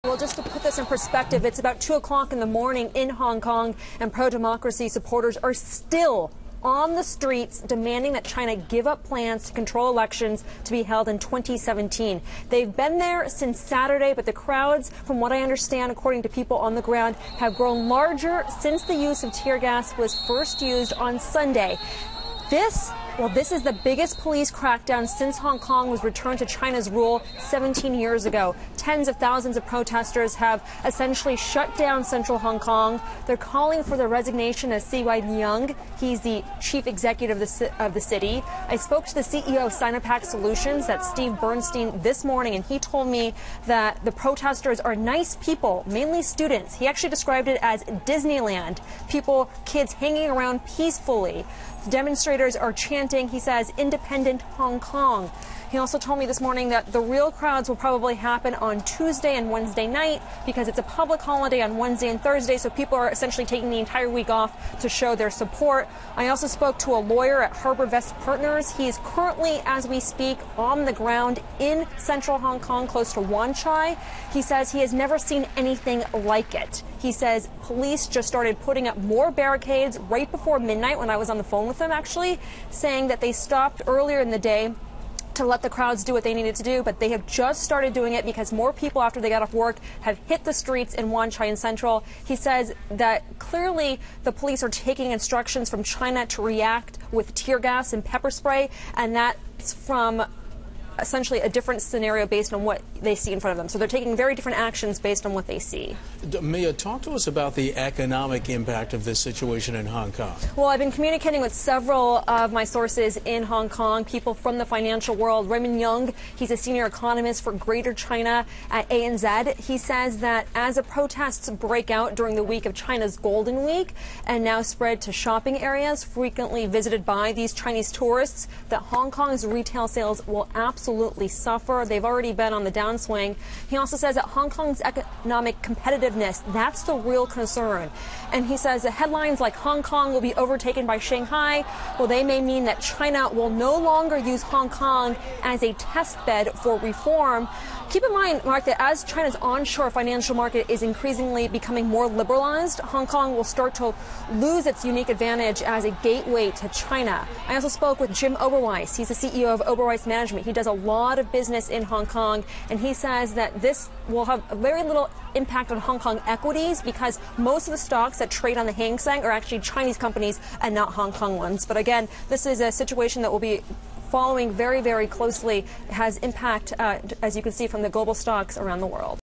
Well, just to put this in perspective, it's about 2 o'clock in the morning in Hong Kong, and pro-democracy supporters are still on the streets demanding that China give up plans to control elections to be held in 2017. They've been there since Saturday, but the crowds, from what I understand, according to people on the ground, have grown larger since the use of tear gas was first used on Sunday. This is the biggest police crackdown since Hong Kong was returned to China's rule 17 years ago. Tens of thousands of protesters have essentially shut down central Hong Kong. They're calling for the resignation of Leung. He's the chief executive of the city. I spoke to the CEO of Saini Solutions, that's Steve Bernstein, this morning, and he told me that the protesters are nice people, mainly students. He actually described it as Disneyland. Kids hanging around peacefully. The demonstrators are chanting, he says, independent Hong Kong. He also told me this morning that the real crowds will probably happen on Tuesday and Wednesday night because it's a public holiday on Wednesday and Thursday, so people are essentially taking the entire week off to show their support. I also spoke to a lawyer at Harbour Vest Partners. He is currently, as we speak, on the ground in central Hong Kong, close to Wan Chai. He says he has never seen anything like it. He says police just started putting up more barricades right before midnight when I was on the phone with him, actually, saying that they stopped earlier in the day to let the crowds do what they needed to do, but they have just started doing it because more people after they got off work have hit the streets in Wan Chai and Central. He says that clearly the police are taking instructions from China to react with tear gas and pepper spray, and that's from essentially a different scenario based on what they see in front of them. So they're taking very different actions based on what they see. Mia, talk to us about the economic impact of this situation in Hong Kong. Well, I've been communicating with several of my sources in Hong Kong, people from the financial world. Raymond Young, he's a senior economist for Greater China at ANZ. He says that as the protests break out during the week of China's Golden Week and now spread to shopping areas frequently visited by these Chinese tourists, that Hong Kong's retail sales will absolutely suffer. They've already been on the downswing. He also says that Hong Kong's economic competitiveness, that's the real concern. And he says that headlines like Hong Kong will be overtaken by Shanghai, well, they may mean that China will no longer use Hong Kong as a test bed for reform. Keep in mind, Mark, that as China's onshore financial market is increasingly becoming more liberalized, Hong Kong will start to lose its unique advantage as a gateway to China. I also spoke with Jim Oberweis. He's the CEO of Oberweis Management. He does a lot of business in Hong Kong, and he says that this will have very little impact on Hong Kong equities because most of the stocks that trade on the Hang Seng are actually Chinese companies and not Hong Kong ones. But again, this is a situation that will be following very, very closely. It has impact, as you can see, from the global stocks around the world.